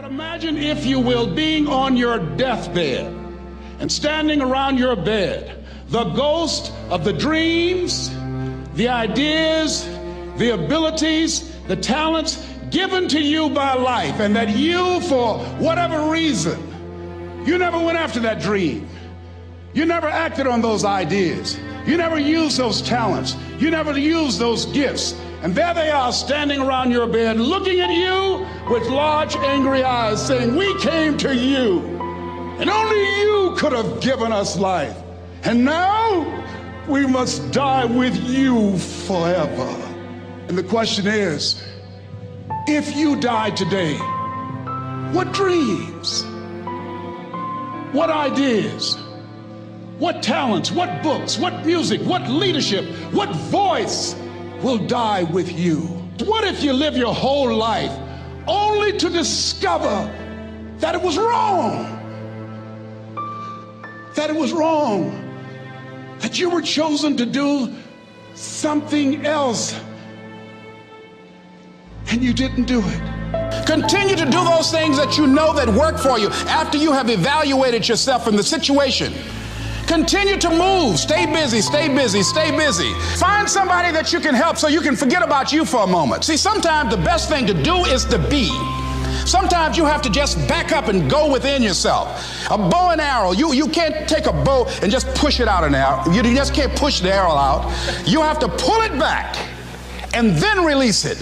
But imagine, if you will, being on your deathbed and standing around your bed, the ghost of the dreams, the ideas, the abilities, the talents given to you by life, and that you, for whatever reason, you never went after that dream. You never acted on those ideas. You never used those talents. You never used those gifts. And there they are standing around your bed looking at you with large angry eyes saying, "We came to you and only you could have given us life. And now we must die with you forever." And the question is, if you died today, what dreams, what ideas, what talents, what books, what music, what leadership, what voice will die with you? What if you live your whole life only to discover that it was wrong? That it was wrong. That you were chosen to do something else and you didn't do it. Continue to do those things that you know that work for you after you have evaluated yourself in the situation. Continue to move. Stay busy, stay busy, stay busy. Find somebody that you can help so you can forget about you for a moment. See, sometimes the best thing to do is to be. Sometimes you have to just back up and go within yourself. A bow and arrow, you can't take a bow and just push it out an arrow. You just can't push the arrow out. You have to pull it back and then release it.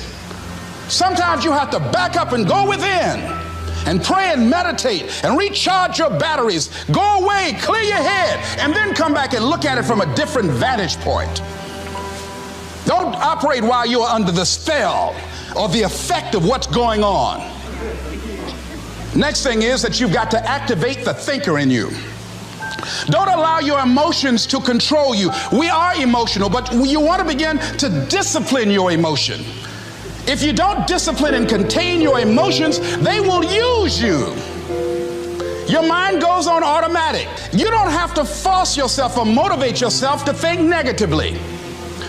Sometimes you have to back up and go within and pray and meditate and recharge your batteries. Go away, clear your head, and then come back and look at it from a different vantage point. Don't operate while you're under the spell or the effect of what's going on. Next thing is that you've got to activate the thinker in you. Don't allow your emotions to control you. We are emotional, but you want to begin to discipline your emotion. If you don't discipline and contain your emotions, they will use you. Your mind goes on automatic. You don't have to force yourself or motivate yourself to think negatively,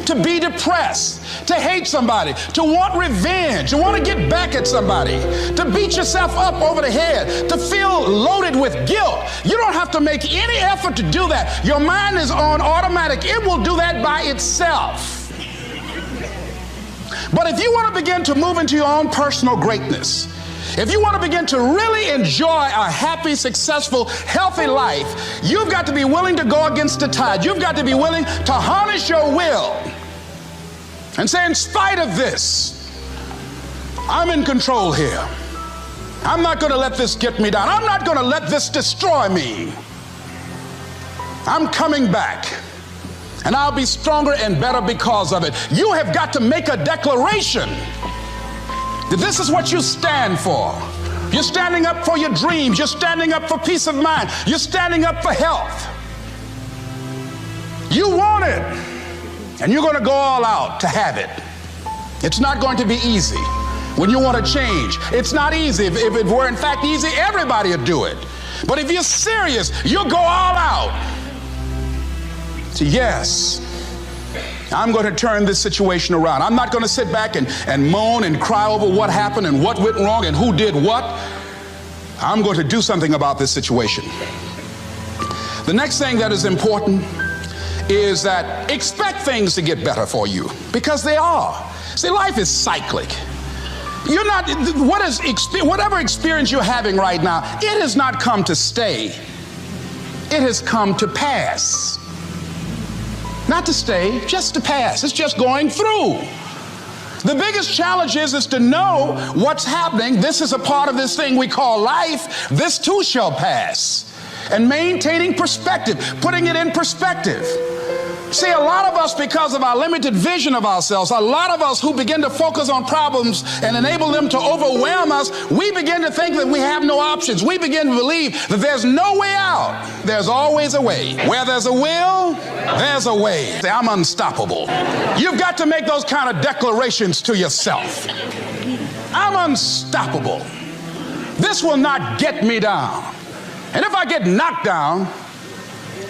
to be depressed, to hate somebody, to want revenge, to want to get back at somebody, to beat yourself up over the head, to feel loaded with guilt. You don't have to make any effort to do that. Your mind is on automatic. It will do that by itself. But if you want to begin to move into your own personal greatness, if you want to begin to really enjoy a happy, successful, healthy life, you've got to be willing to go against the tide. You've got to be willing to harness your will and say, in spite of this, I'm in control here. I'm not going to let this get me down. I'm not going to let this destroy me. I'm coming back. And I'll be stronger and better because of it. You have got to make a declaration that this is what you stand for. You're standing up for your dreams. You're standing up for peace of mind. You're standing up for health. You want it, and you're going to go all out to have it. It's not going to be easy when you want to change. It's not easy. If it were in fact easy, everybody would do it. But if you're serious, you'll go all out. So yes, I'm going to turn this situation around. I'm not going to sit back and moan and cry over what happened and what went wrong and who did what. I'm going to do something about this situation. The next thing that is important is that expect things to get better for you, because they are. See, life is cyclic. You're not, whatever experience you're having right now, it has not come to stay. It has come to pass. Not to stay, just to pass. It's just going through. The biggest challenge is to know what's happening. This is a part of this thing we call life. This too shall pass. And maintaining perspective, putting it in perspective. See, a lot of us, because of our limited vision of ourselves, a lot of us who begin to focus on problems and enable them to overwhelm us, we begin to think that we have no options. We begin to believe that there's no way out. There's always a way. Where there's a will, there's a way. I'm unstoppable. You've got to make those kind of declarations to yourself. I'm unstoppable. This will not get me down. And if I get knocked down,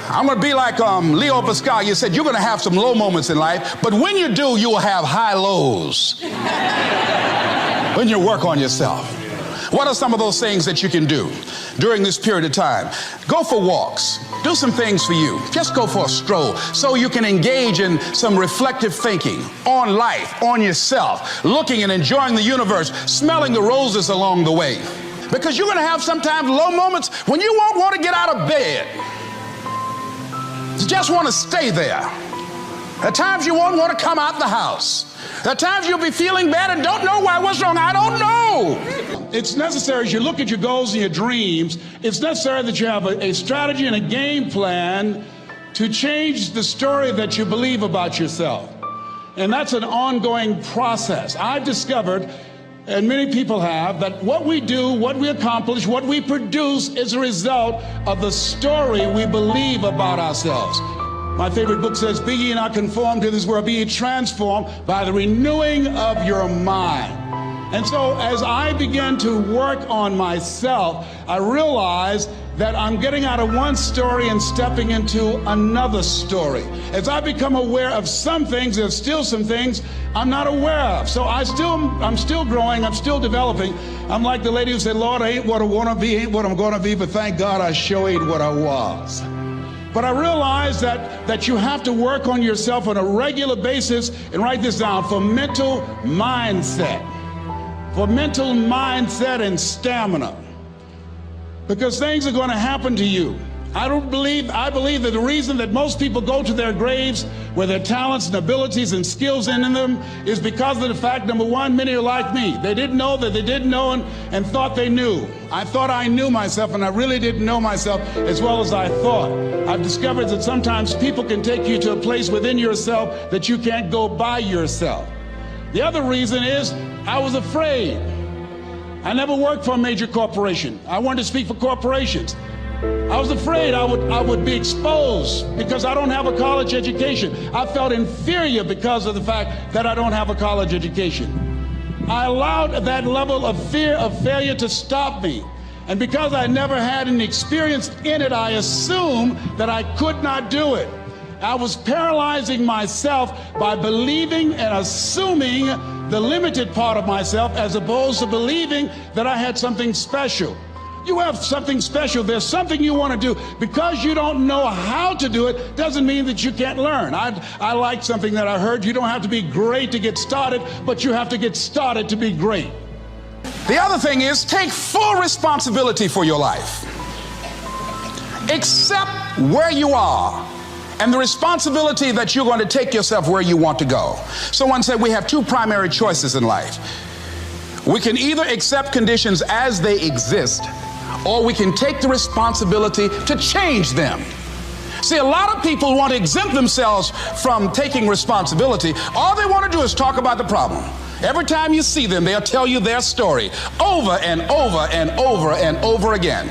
I'm going to be like Leo Pascal. You said you're going to have some low moments in life, but when you do, you will have high lows when you work on yourself. What are some of those things that you can do during this period of time? Go for walks. Do some things for you. Just go for a stroll so you can engage in some reflective thinking on life, on yourself, looking and enjoying the universe, smelling the roses along the way. Because you're going to have sometimes low moments when you won't want to get out of bed. You just want to stay there. At times you won't want to come out the house. At times you'll be feeling bad and don't know why. What's wrong? I don't know. It's necessary as you look at your goals and your dreams, it's necessary that you have a strategy and a game plan to change the story that you believe about yourself. And that's an ongoing process. I've discovered, and many people have, that what we do, what we accomplish, what we produce is a result of the story we believe about ourselves. My favorite book says, "Be ye not conformed to this world, be ye transformed by the renewing of your mind." And so as I began to work on myself, I realized that I'm getting out of one story and stepping into another story. As I become aware of some things, there's still some things I'm not aware of. So I'm still growing, I'm still developing. I'm like the lady who said, "Lord, I ain't what I want to be, ain't what I'm going to be, but thank God I sure ain't what I was." But I realized that you have to work on yourself on a regular basis, and write this down, for mental mindset. For mental mindset and stamina. Because things are going to happen to you. I believe that the reason that most people go to their graves with their talents and abilities and skills in them is because of the fact, number one, many are like me. They didn't know that they didn't know and thought they knew. I thought I knew myself, and I really didn't know myself as well as I thought. I've discovered that sometimes people can take you to a place within yourself that you can't go by yourself. The other reason is I was afraid. I never worked for a major corporation. I wanted to speak for corporations. I was afraid I would be exposed because I don't have a college education. I felt inferior because of the fact that I don't have a college education. I allowed that level of fear of failure to stop me. And because I never had any experience in it, I assumed that I could not do it. I was paralyzing myself by believing and assuming the limited part of myself as opposed to believing that I had something special. You have something special. There's something you want to do. Because you don't know how to do it doesn't mean that you can't learn. I like something that I heard. You don't have to be great to get started, but you have to get started to be great. The other thing is, take full responsibility for your life. Accept where you are and the responsibility that you're going to take yourself where you want to go. Someone said we have two primary choices in life. We can either accept conditions as they exist, or we can take the responsibility to change them. See, a lot of people want to exempt themselves from taking responsibility. All they want to do is talk about the problem. Every time you see them, they'll tell you their story over and over and over and over again.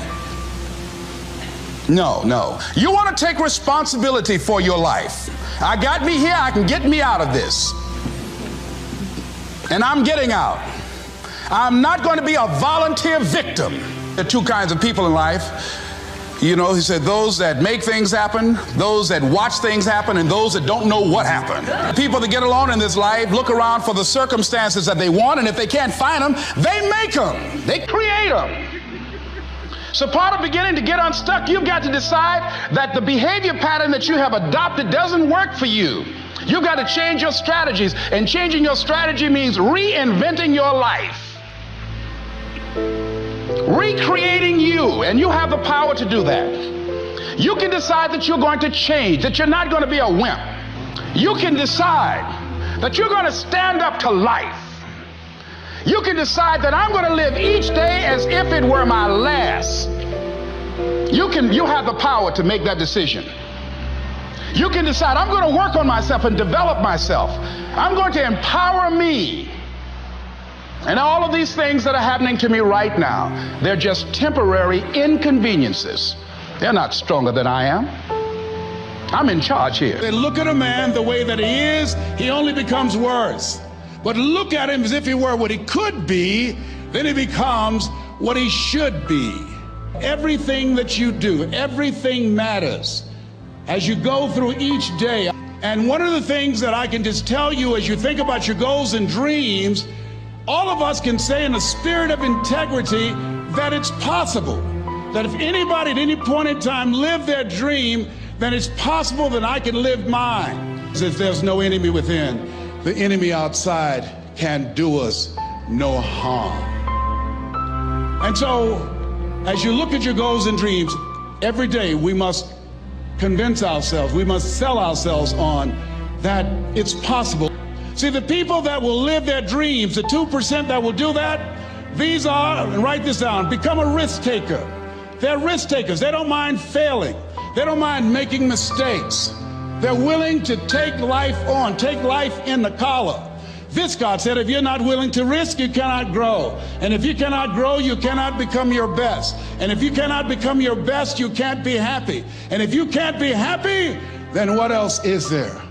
No. You want to take responsibility for your life. I got me here, I can get me out of this. And I'm getting out. I'm not going to be a volunteer victim. There are two kinds of people in life. You know, he said, those that make things happen, those that watch things happen, and those that don't know what happened. People that get along in this life look around for the circumstances that they want, and if they can't find them, they make them. They create them. So part of beginning to get unstuck, you've got to decide that the behavior pattern that you have adopted doesn't work for you. You've got to change your strategies, and changing your strategy means reinventing your life. Recreating you, and you have the power to do that. You can decide that you're going to change, that you're not going to be a wimp. You can decide that you're going to stand up to life. You can decide that I'm going to live each day as if it were my last. You have the power to make that decision. You can decide I'm going to work on myself and develop myself. I'm going to empower me. And all of these things that are happening to me right now, they're just temporary inconveniences. They're not stronger than I am. I'm in charge here. They look at a man the way that he is, he only becomes worse. But look at him as if he were what he could be, then he becomes what he should be. Everything that you do, everything matters as you go through each day. And one of the things that I can just tell you as you think about your goals and dreams, all of us can say in a spirit of integrity that it's possible, that if anybody at any point in time lived their dream, then it's possible that I can live mine. If there's no enemy within, the enemy outside can do us no harm. And so, as you look at your goals and dreams, every day we must convince ourselves, we must sell ourselves on that it's possible. See, the people that will live their dreams, the 2% that will do that, these are, and write this down, become a risk taker. They're risk takers. They don't mind failing. They don't mind making mistakes. They're willing to take life on, take life in the collar. Viscott said, if you're not willing to risk, you cannot grow. And if you cannot grow, you cannot become your best. And if you cannot become your best, you can't be happy. And if you can't be happy, then what else is there?